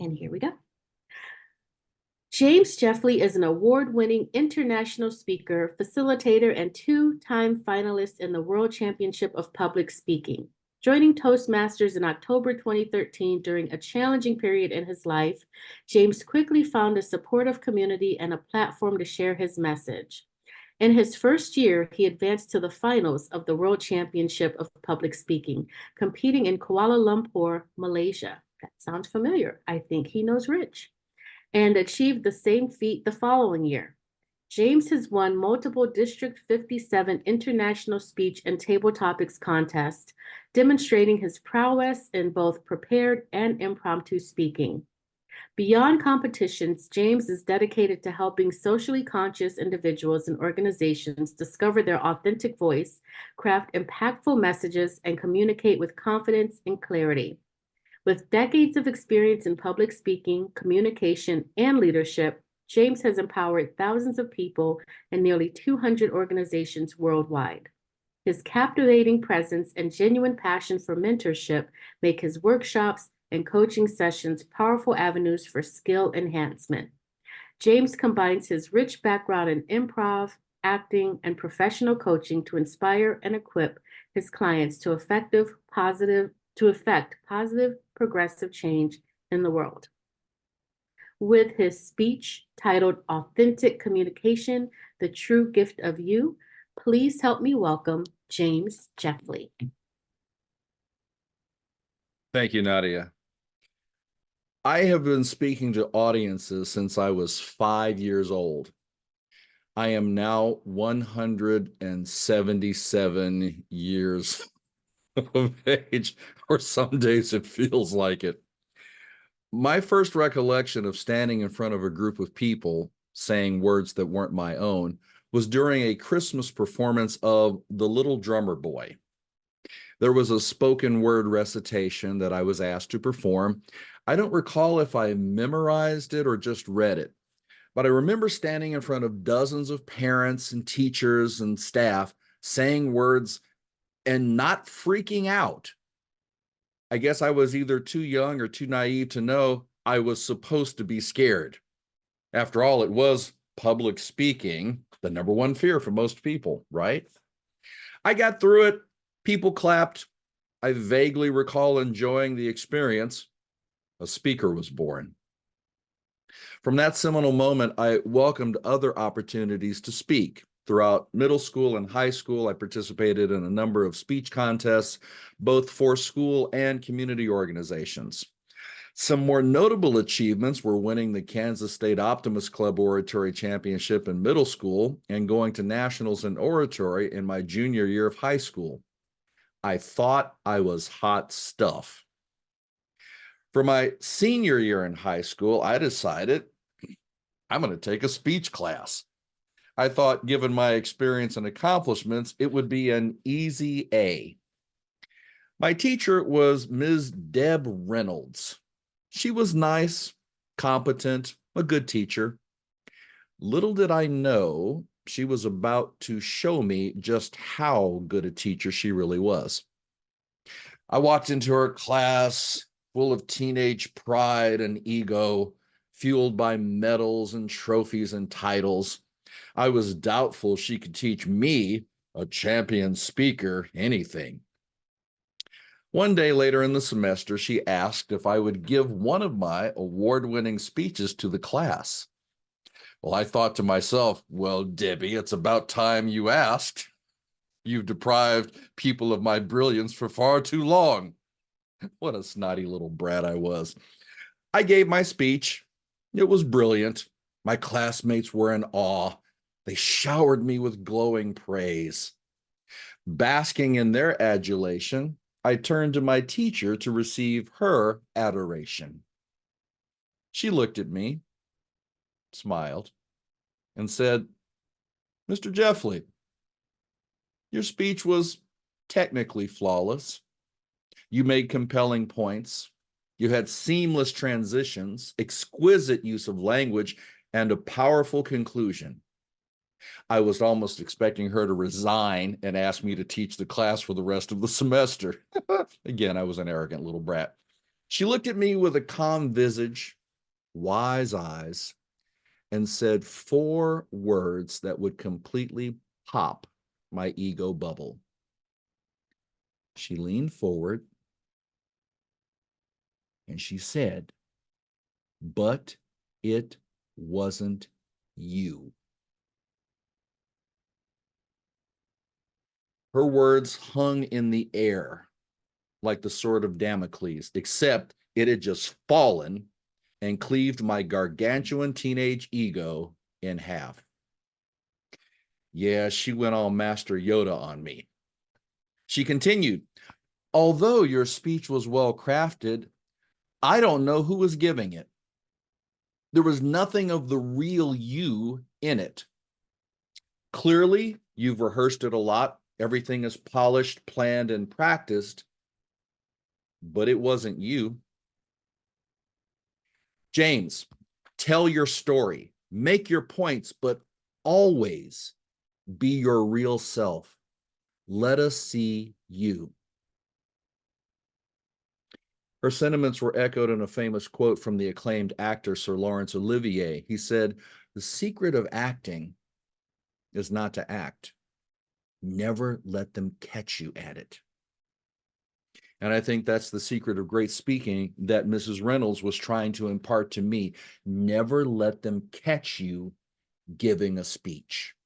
And here we go. James Jeffley is an award-winning international speaker, facilitator, and two-time finalist in the World Championship of Public Speaking. Joining Toastmasters in October 2013 during a challenging period in his life, James quickly found a supportive community and a platform to share his message. In his first year, he advanced to the finals of the World Championship of Public Speaking, competing in Kuala Lumpur, Malaysia. That sounds familiar. I think he knows Rich. And achieved the same feat the following year. James has won multiple District 57 international speech and table topics contests, demonstrating his prowess in both prepared and impromptu speaking. Beyond competitions, James is dedicated to helping socially conscious individuals and organizations discover their authentic voice, craft impactful messages, and communicate with confidence and clarity. With decades of experience in public speaking, communication, and leadership, James has empowered thousands of people and nearly 200 organizations worldwide. His captivating presence and genuine passion for mentorship make his workshops and coaching sessions powerful avenues for skill enhancement. James combines his rich background in improv, acting, and professional coaching to inspire and equip his clients to affect positive, progressive change in the world. With his speech titled Authentic Communication, The True Gift of You, please help me welcome James Jeffley. Thank you, Nadia. I have been speaking to audiences since I was 5 years old. I am now 177 years of age, or some days it feels like it. My first recollection of standing in front of a group of people saying words that weren't my own was during a Christmas performance of The Little Drummer Boy. There was a spoken word recitation that I was asked to perform. I don't recall if I memorized it or just read it, but I remember standing in front of dozens of parents and teachers and staff saying words and not freaking out. I guess I was either too young or too naive to know I was supposed to be scared. After all, it was public speaking, the number one fear for most people, right? I got through it. People clapped. I vaguely recall enjoying the experience. A speaker was born. From that seminal moment, I welcomed other opportunities to speak. Throughout middle school and high school, I participated in a number of speech contests, both for school and community organizations. Some more notable achievements were winning the Kansas State Optimist Club Oratory Championship in middle school and going to nationals in oratory in my junior year of high school. I thought I was hot stuff. For my senior year in high school, I decided I'm going to take a speech class. I thought, given my experience and accomplishments, it would be an easy A. My teacher was Ms. Deb Reynolds. She was nice, competent, a good teacher. Little did I know she was about to show me just how good a teacher she really was. I walked into her class full of teenage pride and ego, fueled by medals and trophies and titles. I was doubtful she could teach me, a champion speaker, anything. One day later in the semester, she asked if I would give one of my award-winning speeches to the class. Well, I thought to myself, well, Debbie, it's about time you asked. You've deprived people of my brilliance for far too long. What a snotty little brat I was. I gave my speech. It was brilliant. My classmates were in awe. They showered me with glowing praise. Basking in their adulation, I turned to my teacher to receive her adoration. She looked at me, smiled, and said, "Mr. Jeffley, your speech was technically flawless. You made compelling points. You had seamless transitions, exquisite use of language, and a powerful conclusion." I was almost expecting her to resign and ask me to teach the class for the rest of the semester. Again, I was an arrogant little brat. She looked at me with a calm visage, wise eyes, and said 4 words that would completely pop my ego bubble. She leaned forward and she said, "But it wasn't you." Her words hung in the air like the sword of Damocles, except it had just fallen and cleaved my gargantuan teenage ego in half. Yeah, she went all Master Yoda on me. She continued, "Although your speech was well crafted, I don't know who was giving it. There was nothing of the real you in it. Clearly, you've rehearsed it a lot. Everything is polished, planned, and practiced, but it wasn't you. James, tell your story, make your points, but always be your real self. Let us see you." Her sentiments were echoed in a famous quote from the acclaimed actor Sir Laurence Olivier. He said, "The secret of acting is not to act. Never let them catch you at it." And I think that's the secret of great speaking that Mrs. Reynolds was trying to impart to me. Never let them catch you giving a speech.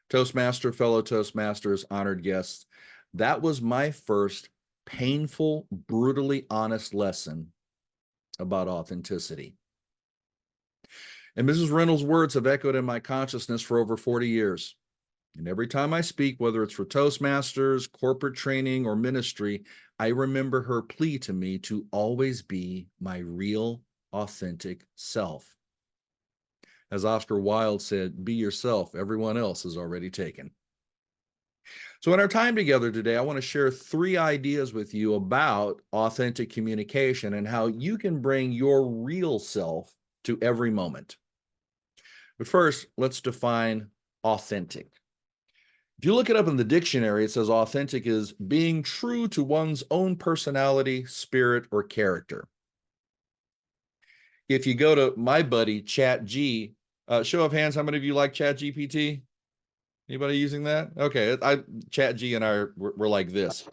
Toastmaster, fellow Toastmasters, honored guests, that was my first painful, brutally honest lesson about authenticity. And Mrs. Reynolds' words have echoed in my consciousness for over 40 years. And every time I speak, whether it's for Toastmasters, corporate training, or ministry, I remember her plea to me to always be my real, authentic self. As Oscar Wilde said, "Be yourself, everyone else is already taken." So in our time together today, I want to share 3 ideas with you about authentic communication and how you can bring your real self to every moment. But first, let's define authentic. If you look it up in the dictionary, it says authentic is being true to one's own personality, spirit, or character. If you go to my buddy ChatG, show of hands, how many of you like ChatGPT? Anybody using that? Okay, ChatG and we're like this.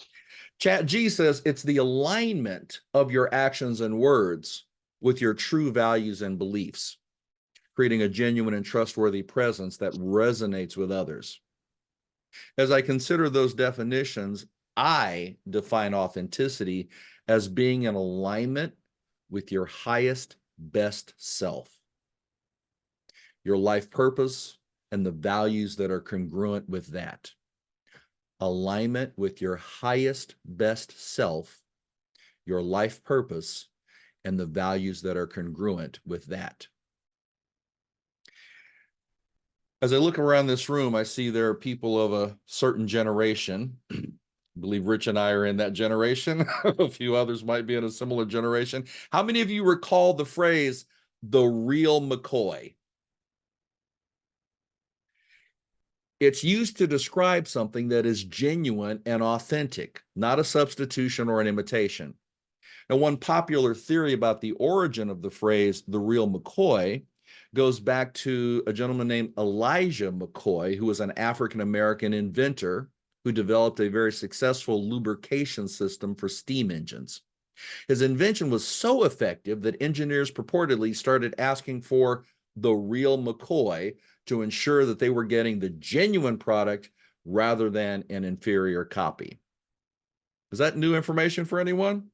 ChatG says it's the alignment of your actions and words with your true values and beliefs, creating a genuine and trustworthy presence that resonates with others. As I consider those definitions, I define authenticity as being in alignment with your highest, best self, your life purpose, and the values that are congruent with that. Alignment with your highest, best self, your life purpose, and the values that are congruent with that. As I look around this room, I see there are people of a certain generation. I believe Rich and I are in that generation. A few others might be in a similar generation. How many of you recall the phrase, "the real McCoy"? It's used to describe something that is genuine and authentic, not a substitution or an imitation. Now, one popular theory about the origin of the phrase, "the real McCoy," goes back to a gentleman named Elijah McCoy, who was an African-American inventor who developed a very successful lubrication system for steam engines. His invention was so effective that engineers purportedly started asking for the real McCoy to ensure that they were getting the genuine product rather than an inferior copy. Is that new information for anyone?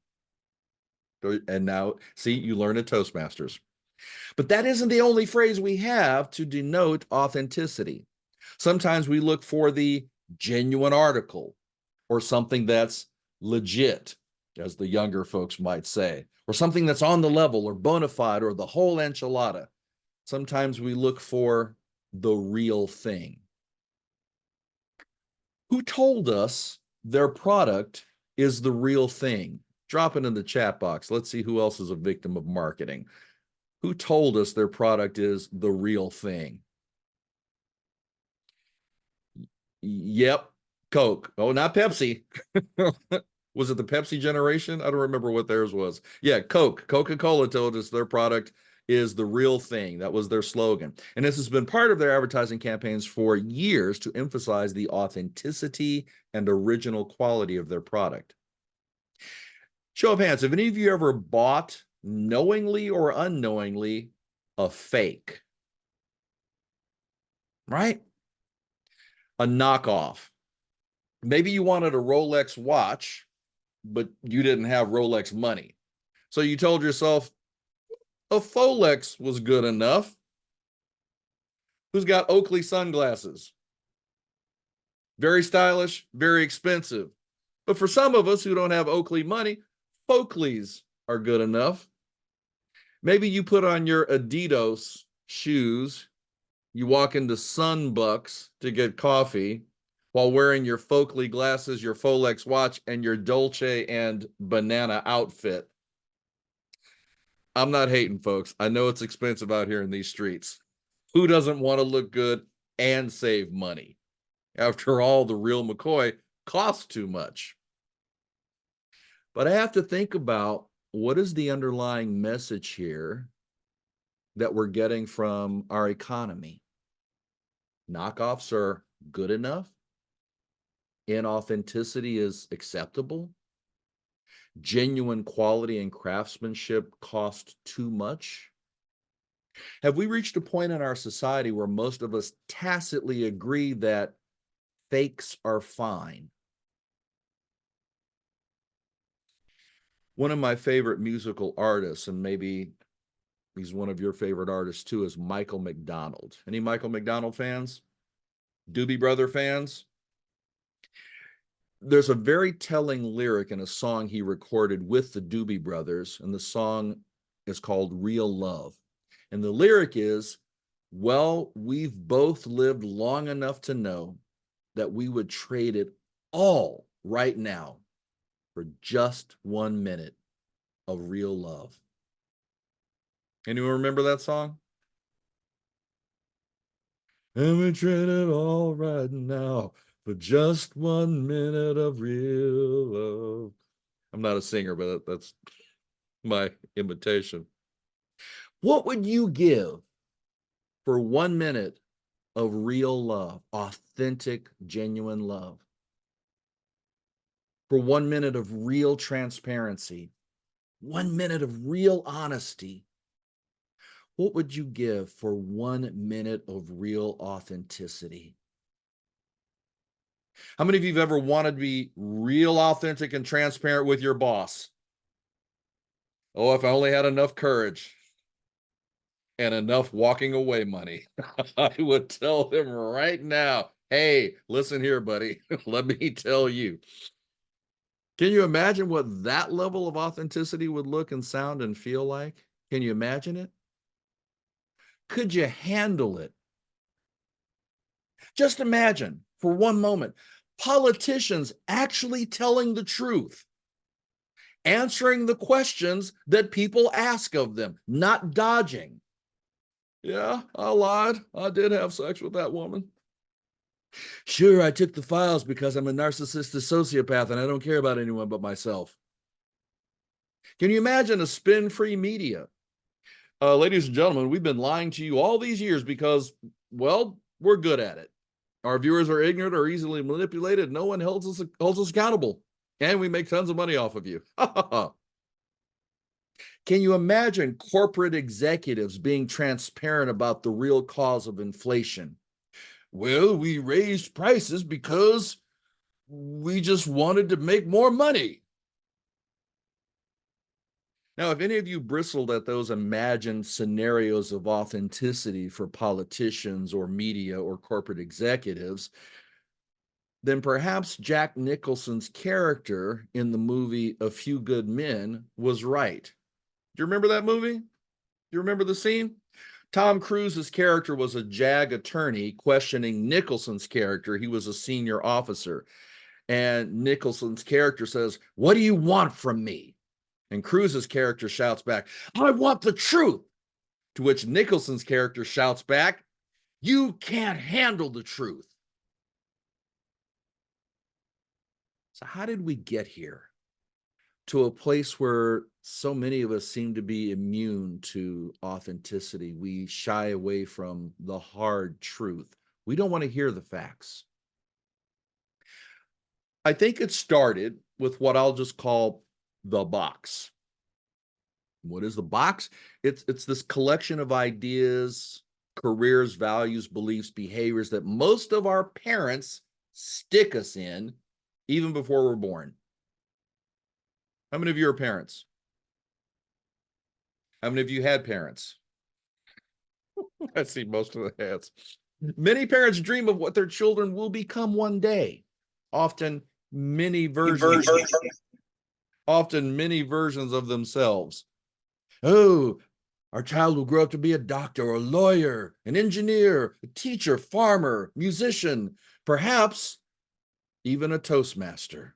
And now, see, you learn at Toastmasters. But that isn't the only phrase we have to denote authenticity. Sometimes we look for the genuine article or something that's legit, as the younger folks might say, or something that's on the level or bona fide or the whole enchilada. Sometimes we look for the real thing. Who told us their product is the real thing? Drop it in the chat box. Let's see who else is a victim of marketing. Who told us their product is the real thing? Yep, Coke. Oh, not Pepsi. Was it the Pepsi generation? I don't remember what theirs was. Yeah, Coca-Cola told us their product is the real thing. That was their slogan. And this has been part of their advertising campaigns for years to emphasize the authenticity and original quality of their product. Show of hands, have any of you ever bought, knowingly or unknowingly, a fake? Right? A knockoff. Maybe you wanted a Rolex watch, but you didn't have Rolex money. So you told yourself a Folex was good enough. Who's got Oakley sunglasses? Very stylish, very expensive. But for some of us who don't have Oakley money, Folkleys are good enough. Maybe you put on your Adidas shoes, you walk into Sunbucks to get coffee while wearing your Folkley glasses, your Folex watch, and your Dolce and Banana outfit. I'm not hating, folks. I know it's expensive out here in these streets. Who doesn't want to look good and save money? After all, the real McCoy costs too much. But I have to think about, what is the underlying message here that we're getting from our economy? Knockoffs are good enough. Inauthenticity is acceptable. Genuine quality and craftsmanship cost too much. Have we reached a point in our society where most of us tacitly agree that fakes are fine? One of my favorite musical artists, and maybe he's one of your favorite artists too, is Michael McDonald. Any Michael McDonald fans? Doobie Brother fans? There's a very telling lyric in a song he recorded with the Doobie Brothers, and the song is called Real Love. And the lyric is, well, we've both lived long enough to know that we would trade it all right now for just 1 minute of real love. Anyone remember that song? And we trade it all right now for just 1 minute of real love. I'm not a singer, but that's my imitation. What would you give for 1 minute of real love, authentic, genuine love? For 1 minute of real transparency, 1 minute of real honesty. What would you give for 1 minute of real authenticity? How many of you have ever wanted to be real authentic and transparent with your boss? Oh, if I only had enough courage and enough walking away money, I would tell them right now, hey, listen here, buddy, let me tell you. Can you imagine what that level of authenticity would look and sound and feel like? Can you imagine it? Could you handle it? Just imagine for 1 moment, politicians actually telling the truth, answering the questions that people ask of them, not dodging. Yeah, I lied. I did have sex with that woman. Sure, I took the files because I'm a narcissistic sociopath and I don't care about anyone but myself. Can you imagine a spin-free media? Ladies and gentlemen, we've been lying to you all these years because, well, we're good at it. Our viewers are ignorant or easily manipulated. No one holds us accountable. And we make tons of money off of you. Can you imagine corporate executives being transparent about the real cause of inflation? Well, we raised prices because we just wanted to make more money. Now, if any of you bristled at those imagined scenarios of authenticity for politicians or media or corporate executives, then perhaps Jack Nicholson's character in the movie A Few Good Men was right. Do you remember that movie? Do you remember the scene? Tom Cruise's character was a JAG attorney questioning Nicholson's character. He was a senior officer. And Nicholson's character says, "What do you want from me?" And Cruise's character shouts back, "I want the truth." To which Nicholson's character shouts back, "You can't handle the truth." So how did we get here? to a place where so many of us seem to be immune to authenticity. We shy away from the hard truth. We don't want to hear the facts. I think it started with what I'll just call the box. What is the box? It's this collection of ideas, careers, values, beliefs, behaviors that most of our parents stick us in even before we're born. How many of you are parents? How many of you had parents? I see most of the hands. Many parents dream of what their children will become one day. Often many versions, often many versions of themselves. Oh, our child will grow up to be a doctor, or a lawyer, an engineer, a teacher, farmer, musician, perhaps even a Toastmaster.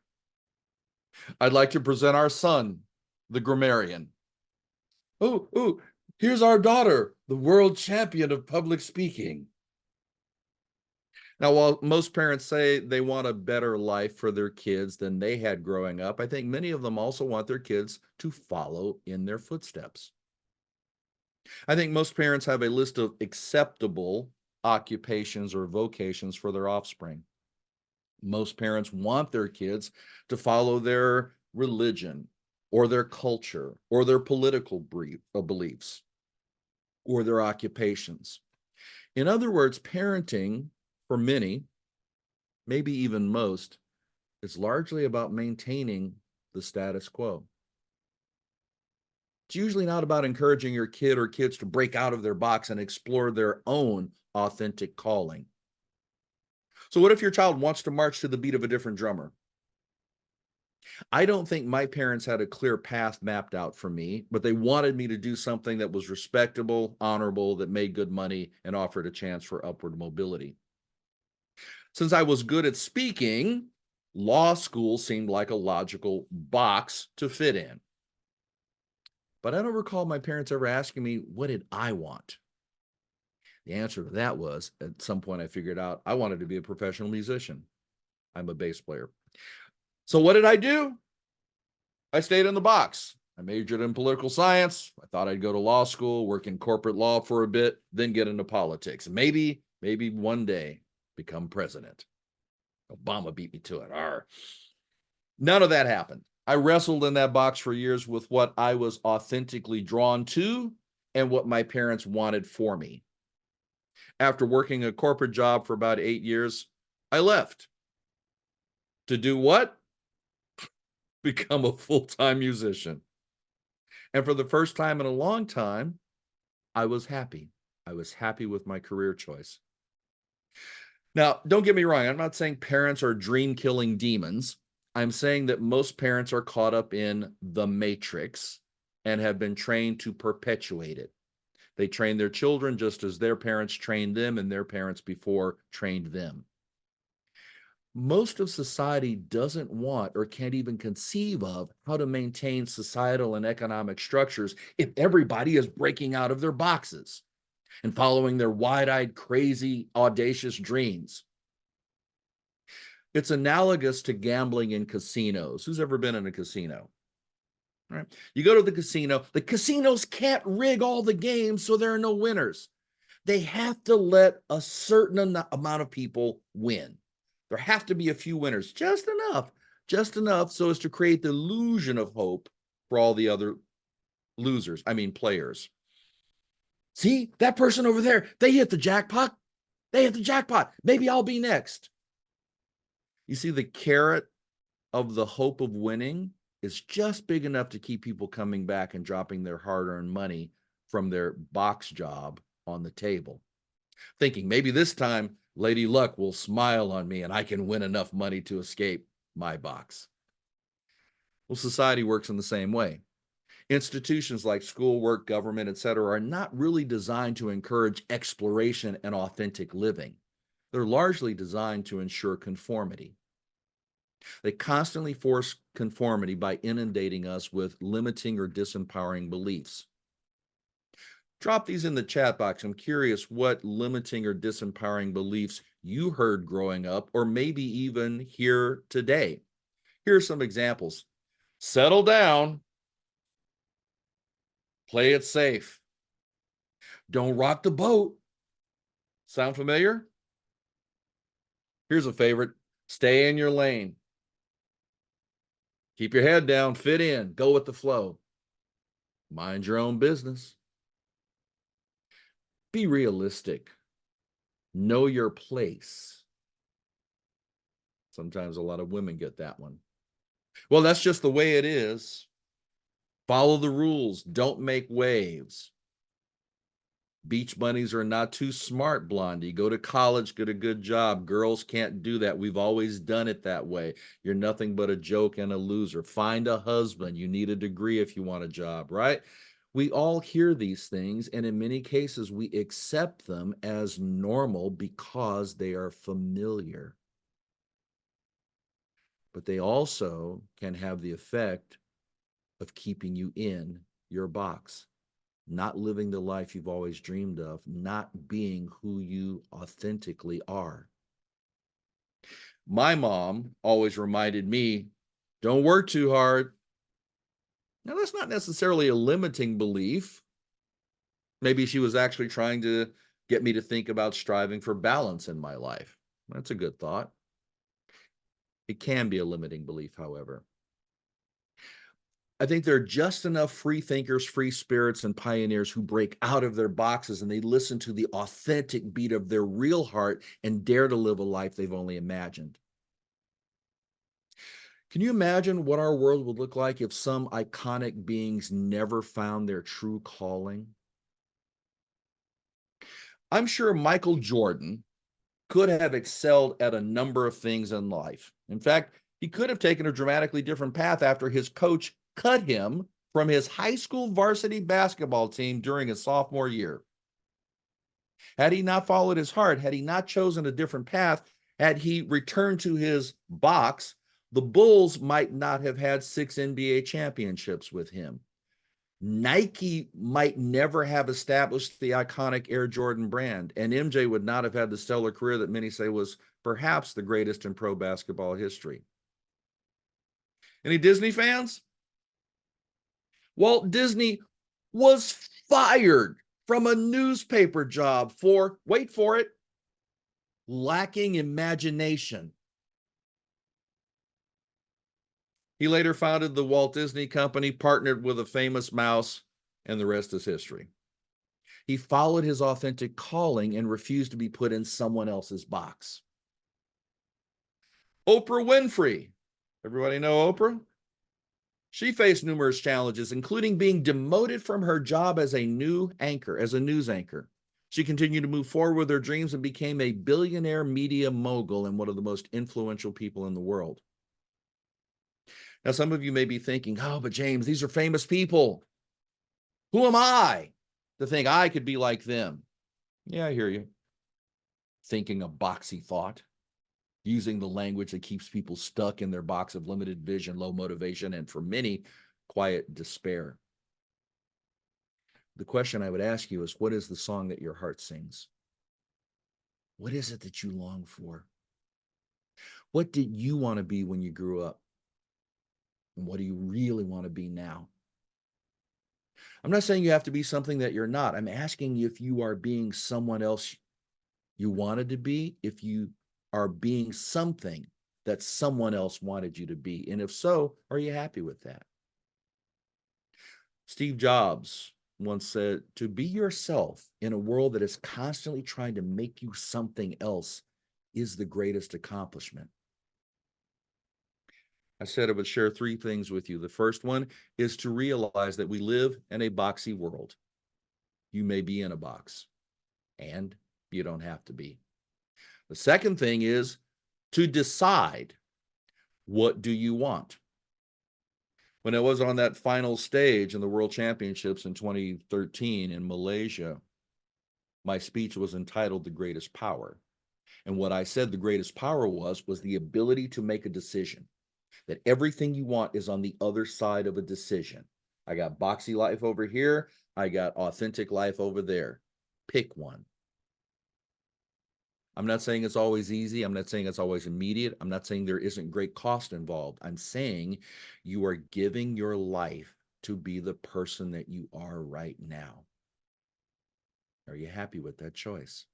I'd like to present our son, the grammarian. Oh, here's our daughter, the world champion of public speaking. Now, while most parents say they want a better life for their kids than they had growing up, I think many of them also want their kids to follow in their footsteps. I think most parents have a list of acceptable occupations or vocations for their offspring. Most parents want their kids to follow their religion or their culture or their political beliefs or their occupations. In other words, parenting for many, maybe even most, is largely about maintaining the status quo. It's usually not about encouraging your kid or kids to break out of their box and explore their own authentic calling. So what if your child wants to march to the beat of a different drummer? I don't think my parents had a clear path mapped out for me, but they wanted me to do something that was respectable, honorable, that made good money, and offered a chance for upward mobility. Since I was good at speaking, law school seemed like a logical box to fit in. But I don't recall my parents ever asking me, what did I want? The answer to that was, at some point I figured out I wanted to be a professional musician. I'm a bass player. So what did I do? I stayed in the box. I majored in political science. I thought I'd go to law school, work in corporate law for a bit, then get into politics. Maybe one day become president. Obama beat me to it. Arr. None of that happened. I wrestled in that box for years with what I was authentically drawn to and what my parents wanted for me. After working a corporate job for about 8 years, I left. To do what? Become a full-time musician. And for the first time in a long time, I was happy. I was happy with my career choice. Now, don't get me wrong. I'm not saying parents are dream-killing demons. I'm saying that most parents are caught up in the matrix and have been trained to perpetuate it. They train their children just as their parents trained them and their parents before trained them. Most of society doesn't want or can't even conceive of how to maintain societal and economic structures if everybody is breaking out of their boxes and following their wide-eyed, crazy, audacious dreams. It's analogous to gambling in casinos. Who's ever been in a casino? All right. You go to the casinos can't rig all the games, so there are no winners. They have to let a certain amount of people win. There have to be a few winners, just enough so as to create the illusion of hope for all the other players. See, that person over there, they hit the jackpot. Maybe I'll be next. You see, the carrot of the hope of winning is just big enough to keep people coming back and dropping their hard-earned money from their box job on the table, thinking maybe this time Lady Luck will smile on me and I can win enough money to escape my box. Well, society works in the same way. Institutions like school, work, government, etc., are not really designed to encourage exploration and authentic living. They're largely designed to ensure conformity. They constantly force conformity by inundating us with limiting or disempowering beliefs. Drop these in the chat box. I'm curious what limiting or disempowering beliefs you heard growing up, or maybe even hear today. Here are some examples. Settle down. Play it safe. Don't rock the boat. Sound familiar? Here's a favorite. Stay in your lane. Keep your head down, fit in, go with the flow. Mind your own business. Be realistic. Know your place. Sometimes a lot of women get that one. Well, that's just the way it is. Follow the rules. Don't make waves. Beach bunnies are not too smart, Blondie. Go to college, get a good job. Girls can't do that. We've always done it that way. You're nothing but a joke and a loser. Find a husband. You need a degree if you want a job, right? We all hear these things, and in many cases, we accept them as normal because they are familiar. But they also can have the effect of keeping you in your box, not living the life you've always dreamed of, not being who you authentically are. My mom always reminded me, don't work too hard. Now, that's not necessarily a limiting belief. Maybe she was actually trying to get me to think about striving for balance in my life. That's a good thought. It can be a limiting belief, however. I think there are just enough free thinkers, free spirits, and pioneers who break out of their boxes and they listen to the authentic beat of their real heart and dare to live a life they've only imagined. Can you imagine what our world would look like if some iconic beings never found their true calling? I'm sure Michael Jordan could have excelled at a number of things in life. In fact, he could have taken a dramatically different path after his coach cut him from his high school varsity basketball team during his sophomore year. Had he not followed his heart, had he not chosen a different path, had he returned to his box, the Bulls might not have had 6 NBA championships with him. Nike might never have established the iconic Air Jordan brand, and MJ would not have had the stellar career that many say was perhaps the greatest in pro basketball history. Any Disney fans? Walt Disney was fired from a newspaper job for, wait for it, lacking imagination. He later founded the Walt Disney Company, partnered with a famous mouse, and the rest is history. He followed his authentic calling and refused to be put in someone else's box. Oprah Winfrey. Everybody know Oprah? She faced numerous challenges, including being demoted from her job as a news anchor. She continued to move forward with her dreams and became a billionaire media mogul and one of the most influential people in the world. Now, some of you may be thinking, oh, but James, these are famous people. Who am I to think I could be like them? Yeah, I hear you. Thinking a boxy thought, using the language that keeps people stuck in their box of limited vision, low motivation, and for many, quiet despair. The question I would ask you is, what is the song that your heart sings? What is it that you long for? What did you want to be when you grew up? And what do you really want to be now? I'm not saying you have to be something that you're not. I'm asking you if you are being someone else you wanted to be, if you are being something that someone else wanted you to be. And if so, are you happy with that? Steve Jobs once said, to be yourself in a world that is constantly trying to make you something else is the greatest accomplishment. I said I would share 3 things with you. The first one is to realize that we live in a boxy world. You may be in a box, and you don't have to be. The second thing is to decide, what do you want? When I was on that final stage in the World Championships in 2013 in Malaysia, my speech was entitled The Greatest Power. And what I said the greatest power was the ability to make a decision. That everything you want is on the other side of a decision. I got boxy life over here. I got authentic life over there. Pick one. I'm not saying it's always easy. I'm not saying it's always immediate. I'm not saying there isn't great cost involved. I'm saying you are giving your life to be the person that you are right now. Are you happy with that choice?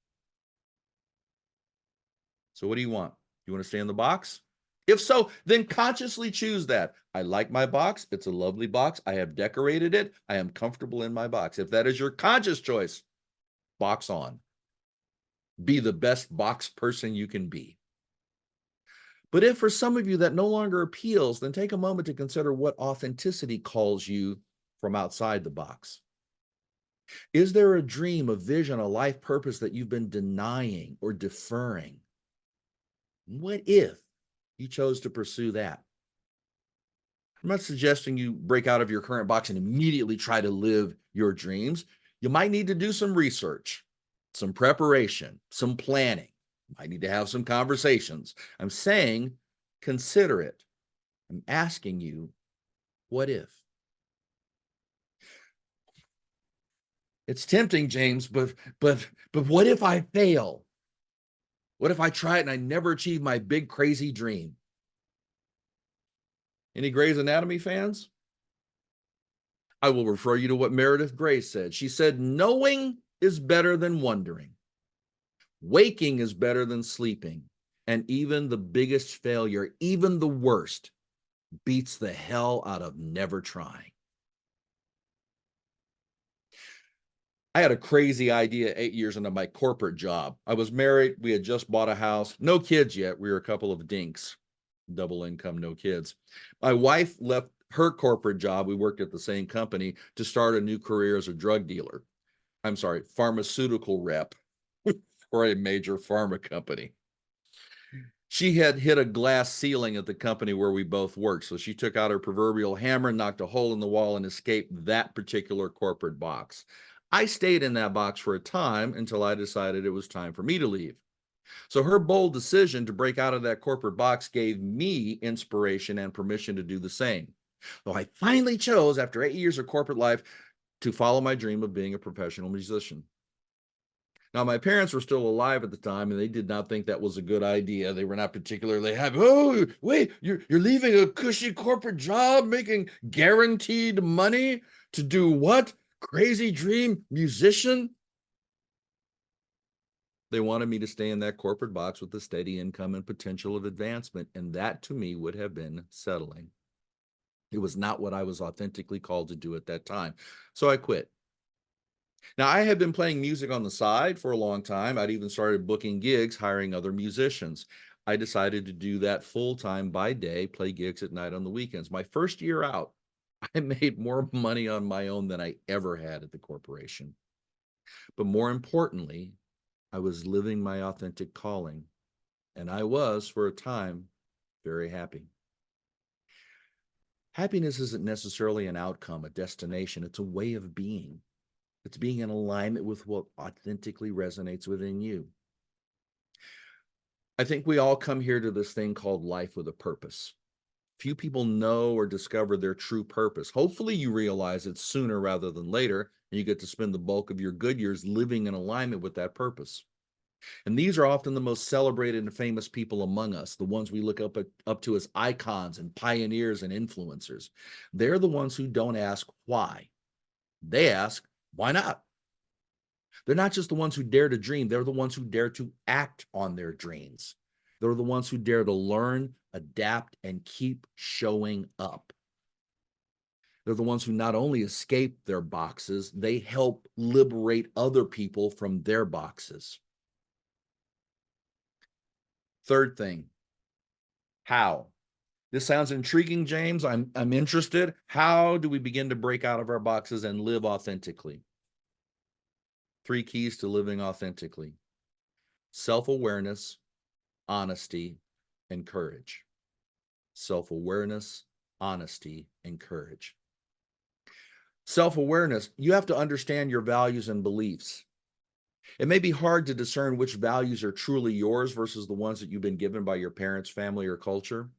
So what do you want? You want to stay in the box? If so, then consciously choose that. I like my box. It's a lovely box. I have decorated it. I am comfortable in my box. If that is your conscious choice, box on. Be the best box person you can be. But if for some of you that no longer appeals, then take a moment to consider what authenticity calls you from outside the box. Is there a dream, a vision, a life purpose that you've been denying or deferring? What if you chose to pursue that? I'm not suggesting you break out of your current box and immediately try to live your dreams. You might need to do some research, some preparation, some planning. You might need to have some conversations. I'm saying consider it. I'm asking you, what if? It's tempting, James, but what if I fail? What if I try it and I never achieve my big crazy dream? Any Grey's Anatomy fans? I will refer you to what Meredith Grey said. She said, knowing is better than wondering. Waking is better than sleeping. And even the biggest failure, even the worst, beats the hell out of never trying. I had a crazy idea 8 years into my corporate job. I was married. We had just bought a house. No kids yet. We were a couple of dinks. Double income, no kids. My wife left her corporate job. We worked at the same company to start a new career as a drug dealer. I'm sorry, pharmaceutical rep for a major pharma company. She had hit a glass ceiling at the company where we both worked. So she took out her proverbial hammer, knocked a hole in the wall, and escaped that particular corporate box. I stayed in that box for a time until I decided it was time for me to leave. So her bold decision to break out of that corporate box gave me inspiration and permission to do the same. So I finally chose, after 8 years of corporate life, to follow my dream of being a professional musician. Now, my parents were still alive at the time, and they did not think that was a good idea. They were not particularly happy. Oh, wait, you're leaving a cushy corporate job, making guaranteed money to do what? Crazy dream musician? They wanted me to stay in that corporate box with the steady income and potential of advancement, and that to me would have been settling. It was not what I was authentically called to do at that time. So I quit. Now, I had been playing music on the side for a long time. I'd even started booking gigs, hiring other musicians. I decided to do that full time by day, play gigs at night on the weekends. My first year out, I made more money on my own than I ever had at the corporation. But more importantly, I was living my authentic calling, and I was, for a time, very happy. Happiness isn't necessarily an outcome, a destination. It's a way of being. It's being in alignment with what authentically resonates within you. I think we all come here to this thing called life with a purpose. Few people know or discover their true purpose. Hopefully you realize it sooner rather than later, and you get to spend the bulk of your good years living in alignment with that purpose. And these are often the most celebrated and famous people among us, the ones we look up to as icons and pioneers and influencers. They're the ones who don't ask why. They ask, why not? They're not just the ones who dare to dream, they're the ones who dare to act on their dreams. They're the ones who dare to learn, adapt, and keep showing up. They're the ones who not only escape their boxes, they help liberate other people from their boxes. Third thing, how? This sounds intriguing, James. I'm interested. How do we begin to break out of our boxes and live authentically? 3 keys to living authentically: self-awareness, honesty, and courage. Self-awareness, honesty, and courage. Self-awareness, you have to understand your values and beliefs. It may be hard to discern which values are truly yours versus the ones that you've been given by your parents, family, or culture.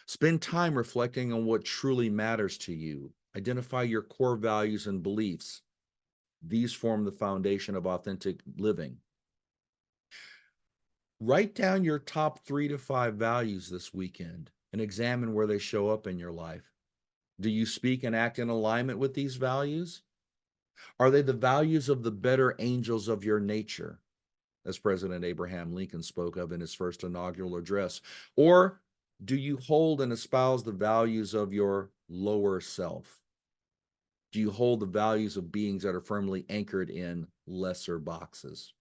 Spend time reflecting on what truly matters to you. Identify your core values and beliefs. These form the foundation of authentic living. Write down your top 3 to 5 values this weekend and examine where they show up in your life. Do you speak and act in alignment with these values? Are they the values of the better angels of your nature, as President Abraham Lincoln spoke of in his first inaugural address? Or do you hold and espouse the values of your lower self? Do you hold the values of beings that are firmly anchored in lesser boxes?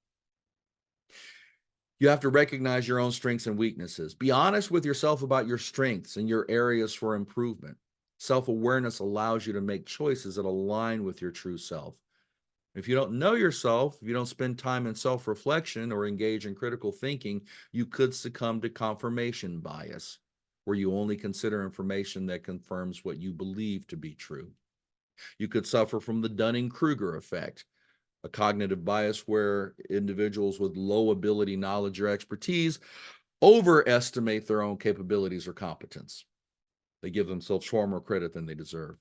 You have to recognize your own strengths and weaknesses. Be honest with yourself about your strengths and your areas for improvement. Self-awareness allows you to make choices that align with your true self. If you don't know yourself, if you don't spend time in self-reflection or engage in critical thinking, you could succumb to confirmation bias, where you only consider information that confirms what you believe to be true. You could suffer from the Dunning-Kruger effect, a cognitive bias where individuals with low ability, knowledge, or expertise overestimate their own capabilities or competence. They give themselves far more credit than they deserve.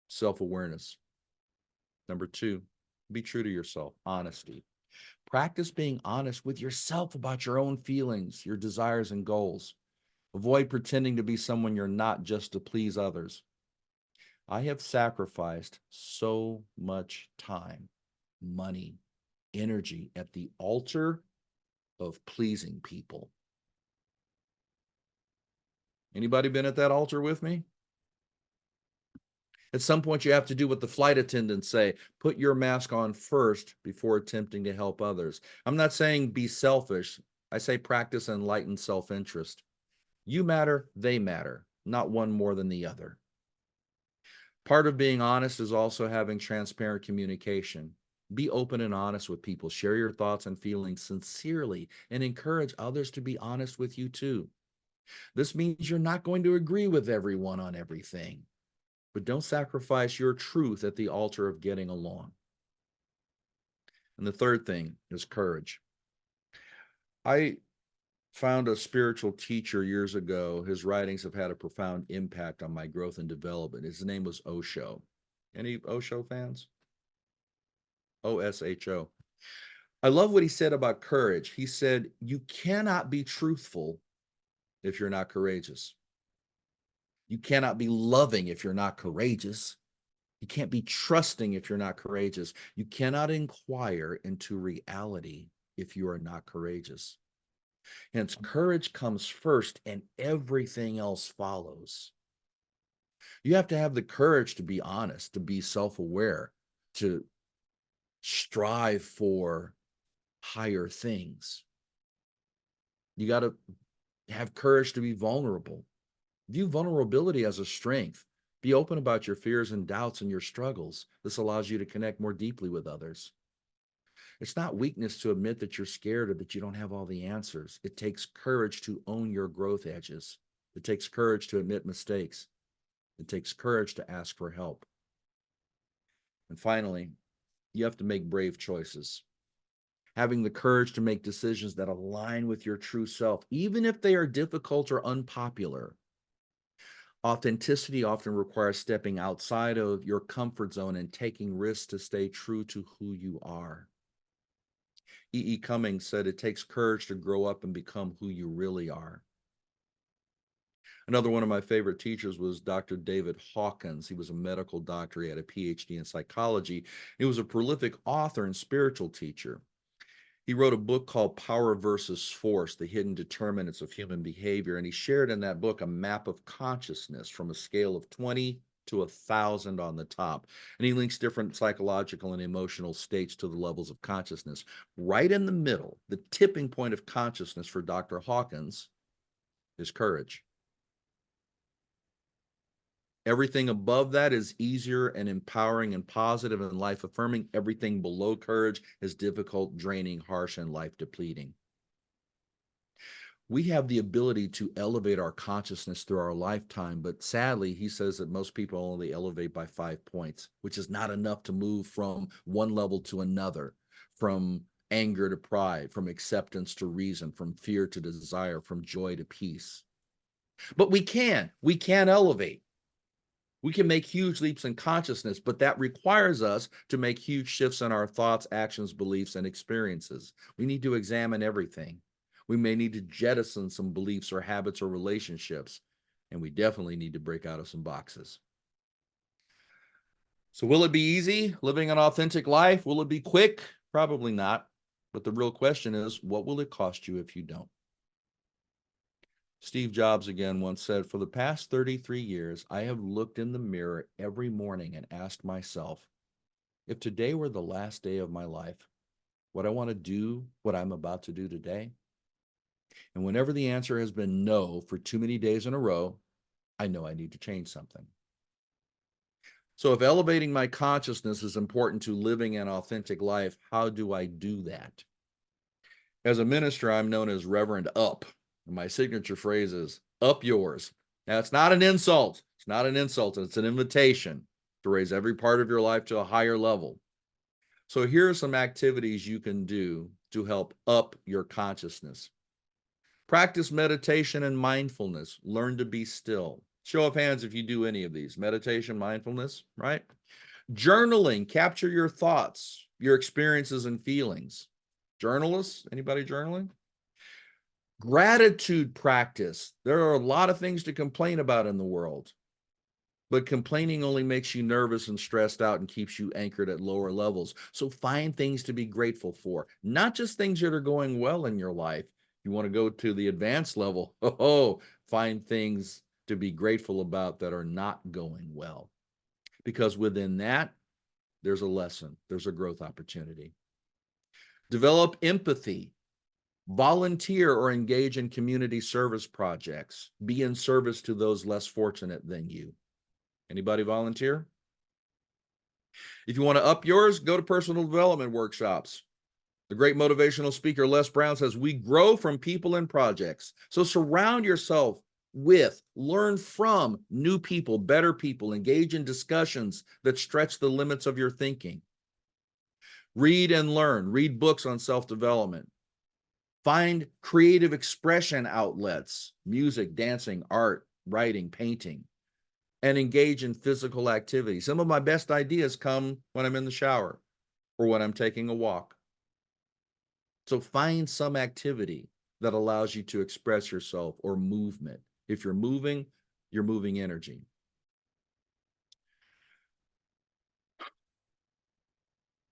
Self-awareness. Number 2, be true to yourself. Honesty. Practice being honest with yourself about your own feelings, your desires, and goals. Avoid pretending to be someone you're not just to please others. I have sacrificed so much time, money, energy at the altar of pleasing people. Anybody been at that altar with me? At some point, you have to do what the flight attendants say: put your mask on first before attempting to help others. I'm not saying be selfish. I say practice enlightened self-interest. You matter, they matter, not one more than the other. Part of being honest is also having transparent communication. Be open and honest with people. Share your thoughts and feelings sincerely and encourage others to be honest with you too. This means you're not going to agree with everyone on everything, but don't sacrifice your truth at the altar of getting along. And the third thing is courage. I found a spiritual teacher years ago. His writings have had a profound impact on my growth and development. His name was Osho. Any Osho fans? Osho. I love what he said about courage. He said, you cannot be truthful if you're not courageous. You cannot be loving if you're not courageous. You can't be trusting if you're not courageous. You cannot inquire into reality if you are not courageous. Hence, courage comes first and everything else follows. You have to have the courage to be honest, to be self-aware, to strive for higher things. You got to have courage to be vulnerable. View vulnerability as a strength. Be open about your fears and doubts and your struggles. This allows you to connect more deeply with others. It's not weakness to admit that you're scared or that you don't have all the answers. It takes courage to own your growth edges. It takes courage to admit mistakes. It takes courage to ask for help. And finally, you have to make brave choices. Having the courage to make decisions that align with your true self, even if they are difficult or unpopular. Authenticity often requires stepping outside of your comfort zone and taking risks to stay true to who you are. E. Cummings said it takes courage to grow up and become who you really are. Another one of my favorite teachers was Dr. David Hawkins. He was a medical doctor. He had a PhD in psychology. He was a prolific author and spiritual teacher. He wrote a book called Power versus Force, The Hidden Determinants of Human Behavior. And he shared in that book a map of consciousness from a scale of 20 to 1,000 on the top. And he links different psychological and emotional states to the levels of consciousness. Right in the middle, the tipping point of consciousness for Dr. Hawkins is courage. Everything above that is easier and empowering and positive and life affirming. Everything below courage is difficult, draining, harsh, and life depleting. We have the ability to elevate our consciousness through our lifetime, but sadly, he says that most people only elevate by 5 points, which is not enough to move from one level to another, from anger to pride, from acceptance to reason, from fear to desire, from joy to peace. But we can elevate. We can make huge leaps in consciousness, but that requires us to make huge shifts in our thoughts, actions, beliefs, and experiences. We need to examine everything. We may need to jettison some beliefs or habits or relationships, and we definitely need to break out of some boxes. So will it be easy living an authentic life? Will it be quick? Probably not. But the real question is, what will it cost you if you don't? Steve Jobs again once said, for the past 33 years, I have looked in the mirror every morning and asked myself, if today were the last day of my life, would I want to do what I'm about to do today? And whenever the answer has been no for too many days in a row, I know I need to change something. So if elevating my consciousness is important to living an authentic life, how do I do that? As a minister, I'm known as Reverend Up. And my signature phrase is up yours. Now, it's not an insult. It's not an insult. It's an invitation to raise every part of your life to a higher level. So here are some activities you can do to help up your consciousness. Practice meditation and mindfulness. Learn to be still. Show of hands if you do any of these. Meditation, mindfulness, right? Journaling. Capture your thoughts, your experiences and feelings. Journalists, anybody journaling? Gratitude practice. There are a lot of things to complain about in the world, but complaining only makes you nervous and stressed out and keeps you anchored at lower levels. So find things to be grateful for, not just things that are going well in your life. You want to go to the advanced level. Find things to be grateful about that are not going well, because within that, there's a lesson, there's a growth opportunity. Develop empathy. Volunteer or engage in community service projects. Be in service to those less fortunate than you. Anybody volunteer? If you want to up yours, go to personal development workshops. The great motivational speaker Les Brown says, we grow from people and projects. So surround yourself with, learn from new people, better people, engage in discussions that stretch the limits of your thinking. Read and learn. Read books on self-development. Find creative expression outlets, music, dancing, art, writing, painting, and engage in physical activity. Some of my best ideas come when I'm in the shower or when I'm taking a walk. So find some activity that allows you to express yourself, or movement. If you're moving energy.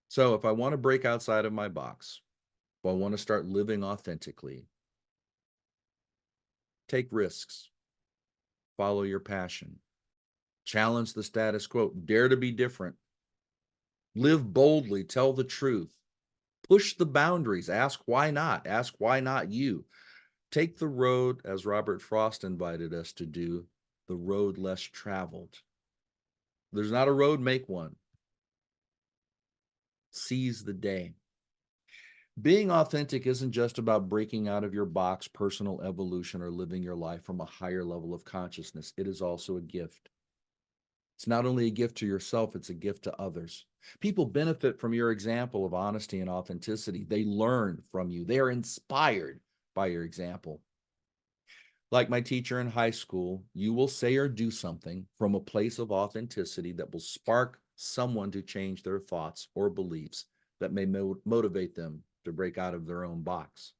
So if I want to break outside of my box, if I want to start living authentically, take risks, follow your passion, challenge the status quo, dare to be different, live boldly, tell the truth, push the boundaries, ask why not you. Take the road, as Robert Frost invited us to do, the road less traveled. There's not a road, make one. Seize the day. Being authentic isn't just about breaking out of your box, personal evolution, or living your life from a higher level of consciousness. It is also a gift. It's not only a gift to yourself, it's a gift to others. People benefit from your example of honesty and authenticity. They learn from you. They are inspired by your example. Like my teacher in high school, you will say or do something from a place of authenticity that will spark someone to change their thoughts or beliefs that may motivate them to break out of their own box.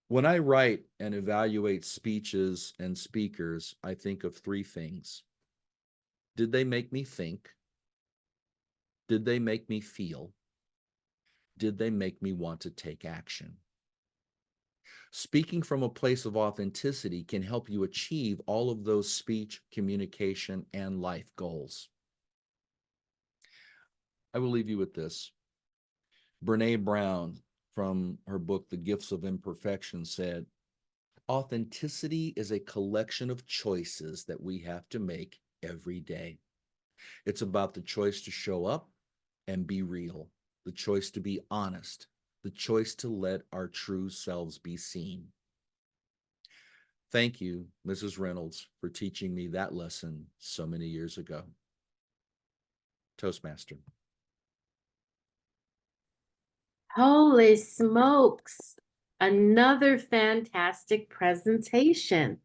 When I write and evaluate speeches and speakers, I think of three things. Did they make me think? Did they make me feel? Did they make me want to take action? Speaking from a place of authenticity can help you achieve all of those speech, communication, and life goals. I will leave you with this. Brene Brown, from her book, The Gifts of Imperfection, said, authenticity is a collection of choices that we have to make every day. It's about the choice to show up and be real, the choice to be honest, the choice to let our true selves be seen. Thank you, Mrs. Reynolds, for teaching me that lesson so many years ago. Toastmaster. Holy smokes. Another fantastic presentation.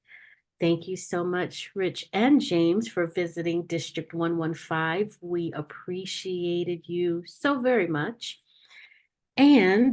Thank you so much, Rich and James, for visiting District 115. We appreciated you so very much. And